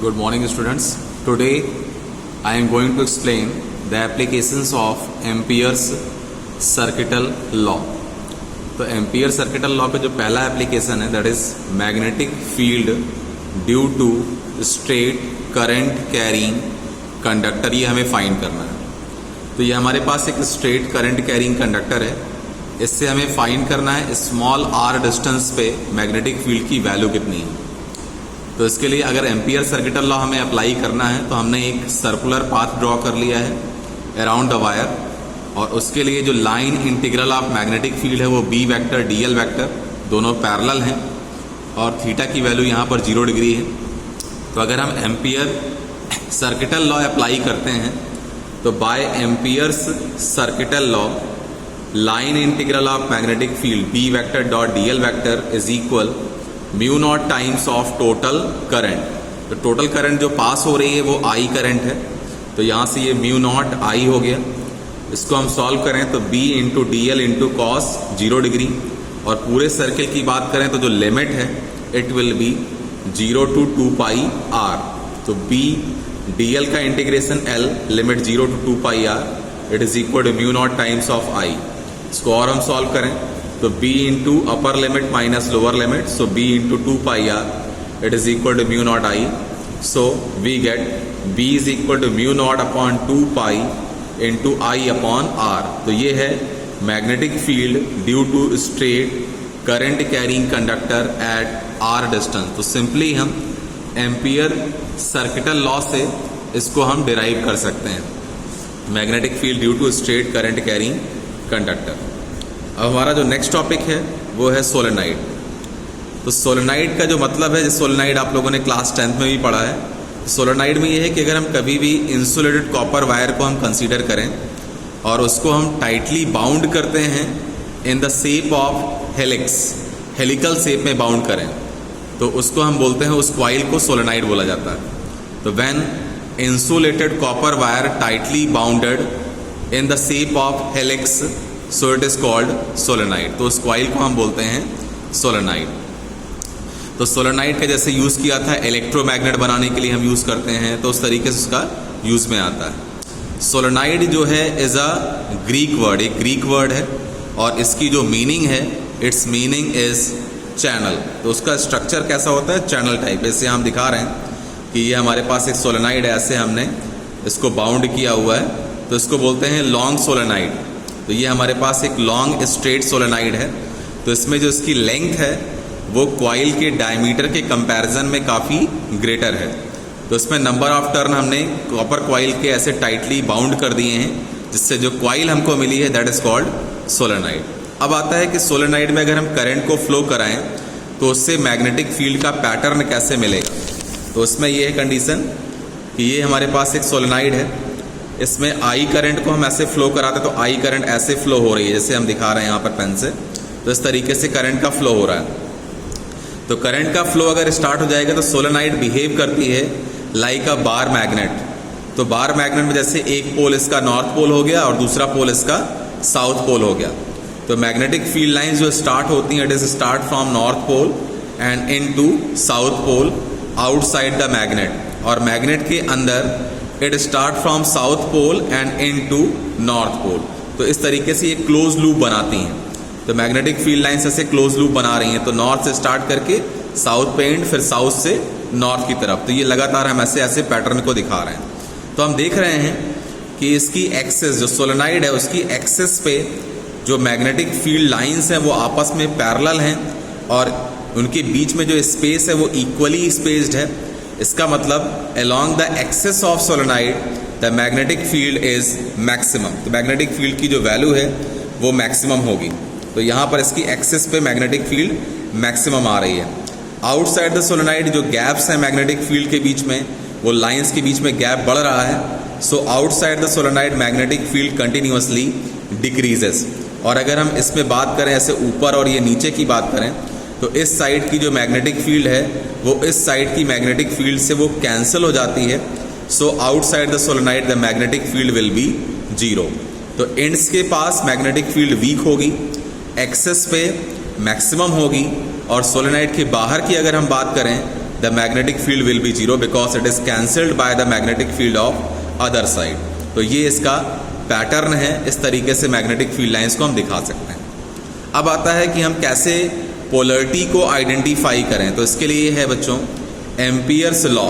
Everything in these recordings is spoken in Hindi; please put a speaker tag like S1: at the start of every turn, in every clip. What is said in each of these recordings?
S1: Good morning students. Today I am going to explain the applications of Ampere's circuital law. तो एम्पियर सर्किटल लॉ का जो पहला एप्लीकेशन है that is magnetic field due to straight current carrying conductor, ये हमें फाइंड करना है। तो ये हमारे पास एक स्ट्रेट करंट कैरिंग कंडक्टर है, इससे हमें फाइंड करना है स्मॉल आर डिस्टेंस पे मैग्नेटिक फील्ड की वैल्यू कितनी है। तो इसके लिए अगर एम्पियर सर्किटल लॉ हमें अप्लाई करना है तो हमने एक सर्कुलर पाथ ड्रॉ कर लिया है अराउंड द वायर, और उसके लिए जो line integral of magnetic field है वो B vector D L vector दोनों पैरेलल हैं, और थीटा की वैल्यू यहाँ पर 0 डिग्री है। तो अगर हम एम्पियर सर्किटल लॉ अप्लाई करते हैं तो by ampere's circuital law line integral of magnetic field B vector dot D L vector is equal mu naught times of total current. तो टोटल करंट जो पास हो रही है वो आई करंट है, तो यहाँ से ये म्यू नॉट आई हो गया। इसको हम सॉल्व करें तो b into D L into cos 0 degree, और पूरे सर्किल की बात करें तो जो लिमिट है it will be 0 to 2 pi r। तो b डी एल का integration l limit 0 to 2 pi r it is equal to mu naught times of i। इसको और हम सॉल्व करें तो b into upper limit minus lower limit, so b into 2 pi r it is equal to mu naught i। So we get b is equal to mu naught upon 2 pi into I upon r। तो ये है magnetic field due to straight current carrying conductor at r distance. तो सिंपली हम एम्पियर सर्किटल लॉ से इसको हम डिराइव कर सकते हैं, magnetic field due to straight current carrying conductor. अब हमारा जो नेक्स्ट टॉपिक है वो है सोलेनाइड। तो सोलेनाइड का जो मतलब है, सोलेनाइड आप लोगों ने क्लास 10th में भी पढ़ा है। सोलेनाइड में ये है कि अगर हम कभी भी इंसुलेटेड कॉपर वायर को हम कंसीडर करें और उसको हम टाइटली बाउंड करते हैं in the shape of helix, helical shape में बाउंड करें, तो उसको हम बोलते हैं, उस कॉइल को सोलेनाइड बोला जाता है। तो when insulated copper wire tightly bounded in the shape of helix so it is called solenoid. तो उस कॉइल को हम बोलते हैं सोलेनाइड। तो सोलेनाइड का जैसे यूज़ किया था इलेक्ट्रोमैग्नेट बनाने के लिए हम यूज़ करते हैं, तो उस तरीके से उसका यूज़ में आता है। सोलेनाइड जो है इज़ अ ग्रीक वर्ड, एक ग्रीक वर्ड है, और इसकी जो मीनिंग है इट्स मीनिंग इज़ चैनल। तो उसका स्ट्रक्चर कैसा होता है, चैनल टाइप। ऐसे हम दिखा रहे हैं कि ये हमारे पास एक सोलेनाइड है, ऐसे हमने इसको बाउंड किया हुआ है, तो इसको बोलते हैं लॉन्ग सोलेनाइड। तो ये हमारे पास एक लॉन्ग स्ट्रेट सोलेनाइड है। तो इसमें जो इसकी लेंथ है वो कॉइल के डायमीटर के कंपैरिजन में काफ़ी ग्रेटर है। तो इसमें नंबर ऑफ टर्न हमने कॉपर कॉइल के ऐसे टाइटली बाउंड कर दिए हैं, जिससे जो कॉइल हमको मिली है दैट इज़ कॉल्ड सोलेनाइड। अब आता है कि सोलेनाइड में अगर हम करंट को फ्लो कराएं तो उससे मैग्नेटिक फील्ड का पैटर्न कैसे मिलेगा। तो उसमें ये है कंडीशन कि ये हमारे पास एक सोलेनाइड है, इसमें आई करंट को हम ऐसे फ्लो कराते तो आई करंट ऐसे फ्लो हो रही है, जैसे हम दिखा रहे हैं यहाँ पर पेन से। तो इस तरीके से करंट का फ्लो हो रहा है। तो करंट का फ्लो अगर स्टार्ट हो जाएगा तो सोलेनाइड बिहेव करती है लाइक अ बार मैग्नेट। तो बार मैग्नेट में जैसे एक पोल इसका नॉर्थ पोल हो गया और दूसरा पोल इसका साउथ पोल हो गया। तो मैग्नेटिक फील्ड लाइंस जो स्टार्ट होती हैं it is start from north pole and into south pole outside the magnet, और मैग्नेट के अंदर it start from south pole and into north pole. तो इस तरीके से ये क्लोज लूप बनाती हैं। तो मैग्नेटिक फील्ड लाइन्स ऐसे क्लोज लूप बना रही हैं, तो नॉर्थ से स्टार्ट करके साउथ पे एंड, फिर साउथ से नॉर्थ की तरफ। तो ये लगातार हम ऐसे ऐसे पैटर्न को दिखा रहे हैं। तो हम देख रहे हैं कि इसकी एक्सेस जो सोलेनाइड है उसकी एक्सेस पे जो मैग्नेटिक फील्ड लाइन्स हैं वो आपस में पैरेलल हैं, और उनके बीच में जो स्पेस है वो इक्वली स्पेस्ड है। इसका मतलब along the axis of solenoid the magnetic field is maximum. तो मैग्नेटिक फील्ड की जो वैल्यू है वो मैक्सिमम होगी। तो यहाँ पर इसकी एक्सेस पे मैग्नेटिक फील्ड मैक्सिमम आ रही है। आउटसाइड द सोलेनाइड जो गैप्स हैं मैग्नेटिक फील्ड के बीच में, वो लाइंस के बीच में गैप बढ़ रहा है। So outside the solenoid magnetic field continuously decreases. और अगर हम इसमें बात करें ऐसे ऊपर और ये नीचे की बात करें तो इस साइड की जो मैग्नेटिक फील्ड है वो इस साइड की मैग्नेटिक फील्ड से वो कैंसिल हो जाती है। So outside the solenoid the magnetic field will be 0। तो एंड्स के पास मैग्नेटिक फील्ड वीक होगी, एक्सेस पे मैक्सिमम होगी, और सोलेनाइड के बाहर की अगर हम बात करें the magnetic field will be zero because it is cancelled by the magnetic field of other side. तो ये इसका पैटर्न है, इस तरीके से मैग्नेटिक फील्ड लाइंस को हम दिखा सकते हैं। अब आता है कि हम कैसे पोलरिटी को आइडेंटिफाई करें। तो इसके लिए है बच्चों एम्पियर्स लॉ।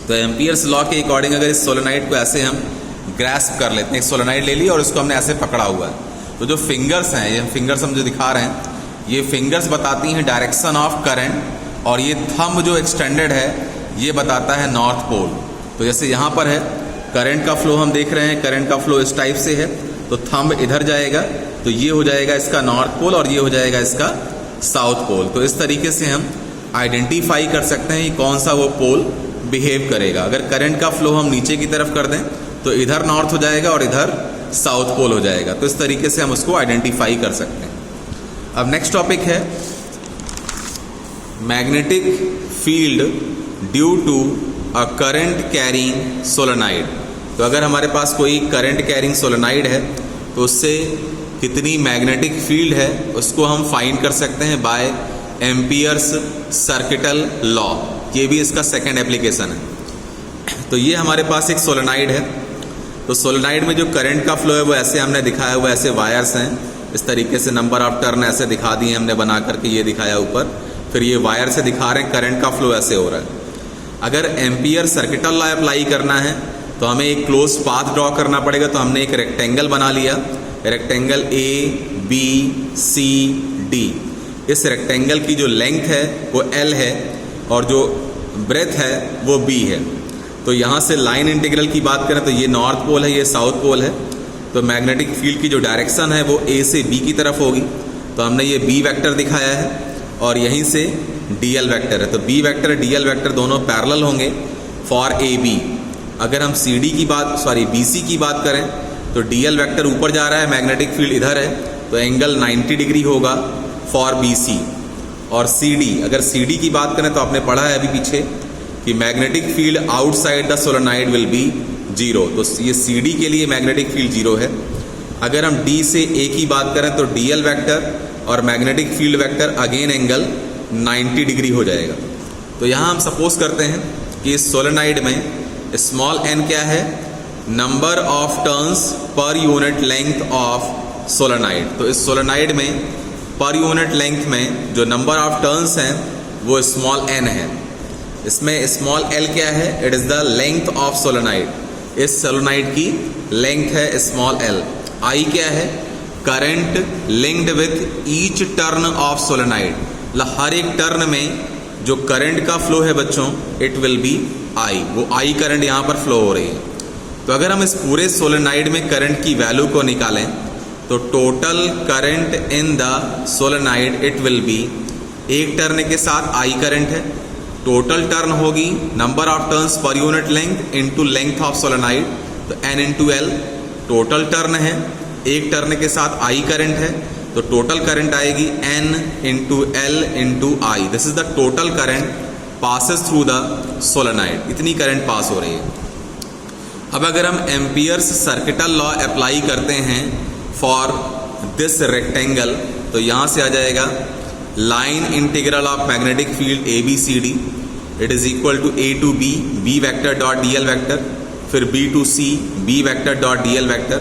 S1: तो एम्पियर्स लॉ के अकॉर्डिंग अगर इस सोलेनाइड को ऐसे हम ग्रैस्प कर लेते हैं, एक सोलेनाइड ले लिया और इसको हमने ऐसे पकड़ा हुआ है, तो जो फिंगर्स हैं, ये फिंगर्स हम जो दिखा रहे हैं, ये फिंगर्स बताती हैं डायरेक्शन ऑफ करंट, और ये थंब जो एक्सटेंडेड है ये बताता है नॉर्थ पोल। तो जैसे यहाँ पर है करंट का फ्लो हम देख रहे हैं, करंट का फ्लो इस टाइप से है, तो थंब इधर जाएगा तो ये हो जाएगा इसका नॉर्थ पोल और ये हो जाएगा इसका साउथ पोल। तो इस तरीके से हम आइडेंटिफाई कर सकते हैं कि कौन सा वो पोल बिहेव करेगा। अगर करंट का फ्लो हम नीचे की तरफ कर दें तो इधर नॉर्थ हो जाएगा और इधर साउथ पोल हो जाएगा। तो इस तरीके से हम उसको आइडेंटिफाई कर सकते हैं। अब नेक्स्ट टॉपिक है magnetic field due to a current carrying solenoid. तो अगर हमारे पास कोई करंट कैरिंग सोलेनाइड है तो उससे कितनी मैग्नेटिक फील्ड है उसको हम फाइंड कर सकते हैं बाय एम्पियर्स सर्किटल लॉ। ये भी इसका सेकंड एप्लीकेशन है। तो ये हमारे पास एक सोलेनाइड है, तो सोलेनाइड में जो करंट का फ्लो है वो ऐसे हमने दिखाया हुआ, ऐसे वायर्स हैं, इस तरीके से नंबर ऑफ टर्न ऐसे दिखा दिए हमने बना करके, ये दिखाया ऊपर, फिर ये वायर से दिखा रहे हैं करंट का फ्लो ऐसे हो रहा है। अगर एम्पियर सर्किटल लॉ अप्लाई करना है तो हमें एक क्लोज पाथ ड्रॉ करना पड़ेगा। तो हमने एक रेक्टेंगल बना लिया, रेक्टेंगल ABCD। इस रेक्टेंगल की जो लेंथ है वो L है और जो ब्रेथ है वो B है। तो यहाँ से लाइन इंटीग्रल की बात करें तो ये नॉर्थ पोल है, ये साउथ पोल है। तो मैग्नेटिक फील्ड की जो डायरेक्शन है वो A से B की तरफ होगी। तो हमने ये B वेक्टर दिखाया है और यहीं से DL वेक्टर है। तो B वेक्टर DL वेक्टर दोनों पैरेलल होंगे फॉर AB। अगर हम BC की बात करें तो DL वेक्टर ऊपर जा रहा है, मैग्नेटिक फील्ड इधर है, तो एंगल 90 डिग्री होगा फॉर BC। और CD, अगर CD की बात करें तो आपने पढ़ा है अभी पीछे कि magnetic field outside the solenoid will be zero. तो ये CD के लिए मैग्नेटिक फील्ड जीरो है। अगर हम D से A की बात करें तो DL वेक्टर और magnetic field vector again angle 90 degree हो जाएगा। तो यहाँ हम सपोज करते हैं कि इस सोलेनाइड में स्मॉल n क्या है, number of turns per unit length of solenoid. तो इस सोलेनाइड में पर यूनिट लेंथ में जो नंबर ऑफ टर्न्स हैं वो स्मॉल n है। इसमें स्मॉल l क्या है, it is the length of solenoid. इस सोलेनाइड की लेंथ है स्मॉल l। I क्या है, current linked with each turn off solenoid. मतलब हर एक टर्न में जो करंट का फ्लो है बच्चों, इट विल बी I। वो I करंट यहाँ पर फ्लो हो रही है। तो अगर हम इस पूरे सोलेनाइड में करंट की वैल्यू को निकालें तो total current in the solenoid it will B, एक टर्न के साथ I करंट है, टोटल टर्न होगी number of turns per unit length into length of solenoid, तो n into L। Total turn है, एक टर्न के साथ I करंट है, तो टोटल करंट आएगी n into L into I। This is the total current passes through the solenoid. इतनी करंट पास हो रही है। अब अगर हम एम्पियर्स सर्किटल लॉ अप्लाई करते हैं फॉर दिस रेक्टेंगल, तो यहाँ से आ जाएगा line integral of magnetic field ABCD, it is equal to A to B, B vector dot DL vector, फिर B to C, B vector dot DL vector,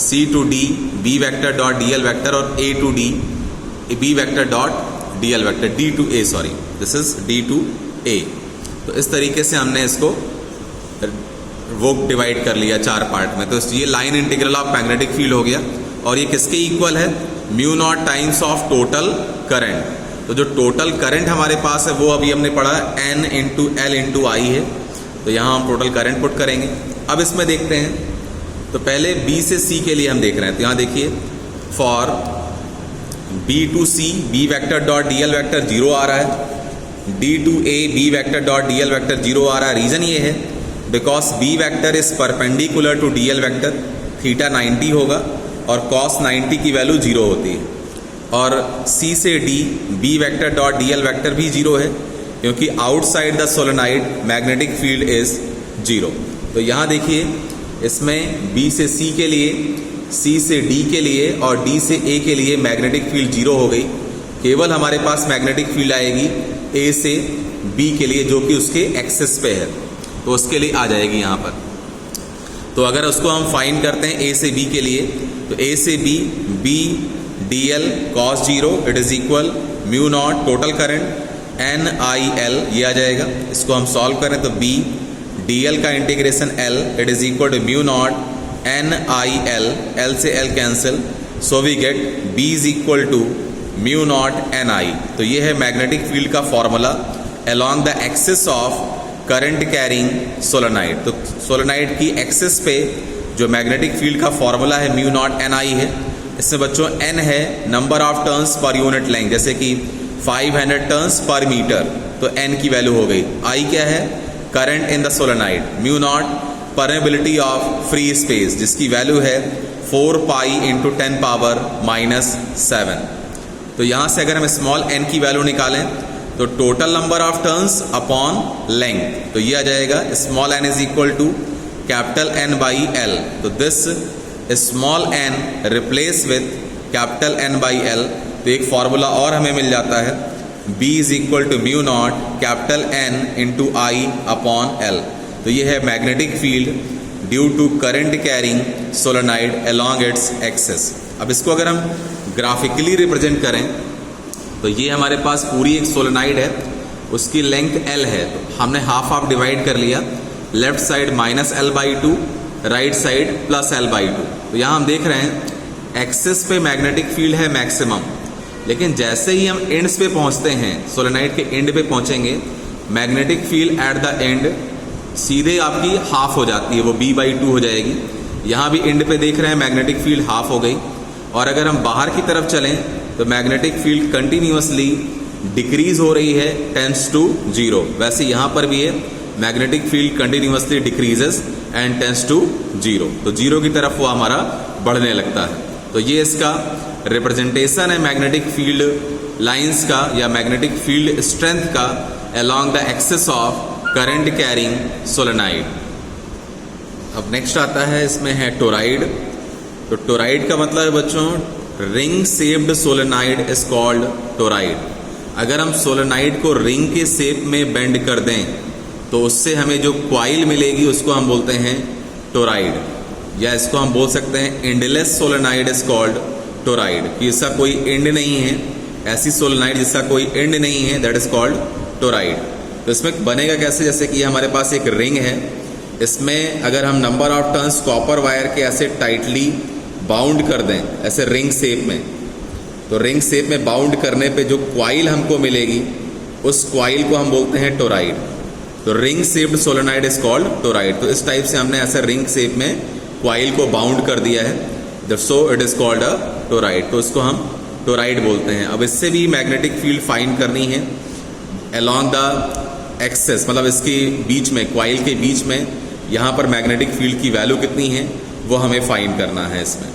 S1: C to D, B vector dot DL vector, और A to D, B vector dot DL vector, D to A, sorry this is D to A। तो इस तरीके से हमने इसको वो डिवाइड कर लिया चार पार्ट में। तो ये line integral of magnetic field हो गया और ये किसके इक्वल है, mu naught times of total current. तो जो टोटल करंट हमारे पास है वो अभी हमने पढ़ा n into L into I है। तो यहाँ हम टोटल करंट पुट करेंगे। अब इसमें देखते हैं, तो पहले B से C के लिए हम देख रहे हैं। तो यहाँ देखिए for B to C, B vector dot DL vector zero आ रहा है, D to A, B vector dot DL vector zero आ रहा है। रीज़न ये है because B vector is perpendicular to DL vector, theta 90 होगा और cos 90 की वैल्यू जीरो होती है। और C से D, B vector dot DL vector भी जीरो है क्योंकि outside the solenoid magnetic field is zero. तो यहाँ देखिए इसमें B से C के लिए, C से D के लिए और D से A के लिए मैग्नेटिक फील्ड जीरो हो गई। केवल हमारे पास मैग्नेटिक फील्ड आएगी A से बी के लिए जो कि उसके एक्सेस पे है, तो उसके लिए आ जाएगी यहाँ पर। तो अगर उसको हम फाइंड करते हैं ए से बी के लिए, तो ए से B DL cos 0 it is equal mu naught total current NIL, ये आ जाएगा। इसको हम सॉल्व करें तो B DL का integration L it is equal to mu naught NIL, L से L cancel, so we get B is equal to mu naught NI। तो ये है मैग्नेटिक फील्ड का formula along the axis of current carrying solenoid. तो सोलेनाइड की एक्सिस पे जो मैग्नेटिक फील्ड का फॉर्मूला है म्यू नॉट NI है। इसमें बच्चों N है number of turns per unit length, जैसे कि 500 टर्न्स पर मीटर, तो N की वैल्यू हो गई। I क्या है? Current in the solenoid. Mu naught permeability of free space, जिसकी वैल्यू है 4 पाई इंटू 10 पावर -7। तो यहाँ से अगर हम स्मॉल n की वैल्यू निकालें तो total number of turns upon length, तो ये आ जाएगा small n is equal to capital N by L। तो this small n replace with capital N by L, तो एक फॉर्मूला और हमें मिल जाता है B is equal to mu naught capital N into I upon L। तो ये है magnetic field due to current carrying solenoid along its axis. अब इसको अगर हम ग्राफिकली रिप्रेजेंट करें तो ये हमारे पास पूरी एक सोलेनाइड है, उसकी लेंथ L है, तो हमने हाफ डिवाइड कर लिया, left side -L/2, right side +L/2। तो यहाँ हम देख रहे हैं एक्सिस पे मैग्नेटिक फील्ड है मैक्सिमम, लेकिन जैसे ही हम एंड्स पे पहुँचते हैं, सोलेनाइड के एंड पे पहुँचेंगे, magnetic field at the end सीधे आपकी हाफ हो जाती है, वो B/2 हो जाएगी। यहाँ भी एंड पे देख रहे हैं मैग्नेटिक फील्ड हाफ हो गई। और अगर हम बाहर की तरफ चलें तो मैग्नेटिक फील्ड कंटिन्यूअसली डिक्रीज हो रही है, टेंड्स टू 0। वैसे यहाँ पर भी है, magnetic field continuously decreases and tends to 0। तो 0 की तरफ वो हमारा बढ़ने लगता है। तो ये इसका रिप्रेजेंटेशन है मैग्नेटिक फील्ड लाइंस का या मैग्नेटिक फील्ड स्ट्रेंथ का along the axis of current carrying solenoid. अब नेक्स्ट आता है, इसमें है टोराइड। तो टोराइड का मतलब है बच्चों ring shaped solenoid is called toroid. अगर हम सोलेनाइड को रिंग के शेप में बेंड कर दें तो उससे हमें जो क्वाइल मिलेगी उसको हम बोलते हैं टोराइड, या इसको हम बोल सकते हैं endless solenoid is called toroid, कि इसका कोई एंड नहीं है, ऐसी सोलेनाइड जिसका कोई एंड नहीं है, दैट इज कॉल्ड टोराइड। तो इसमें बनेगा कैसे, जैसे कि हमारे पास एक रिंग है, इसमें अगर हम number of turns copper wire के ऐसे टाइटली बाउंड कर दें ऐसे रिंग शेप में, तो रिंग शेप में बाउंड करने पे जो क्वाइल हमको मिलेगी उस क्वाइल को हम बोलते हैं टोराइड। तो ring shaped solenoid is called toroid. तो इस टाइप से हमने ऐसे रिंग शेप में क्वाइल को बाउंड कर दिया है, so it is called a toroid. तो इसको हम टोराइड बोलते हैं। अब इससे भी मैग्नेटिक फील्ड फाइंड करनी है अलोंग द एक्सेस, मतलब इसके बीच में, क्वाइल के बीच में यहाँ पर मैग्नेटिक फील्ड की वैल्यू कितनी है वो हमें फाइंड करना है इसमें।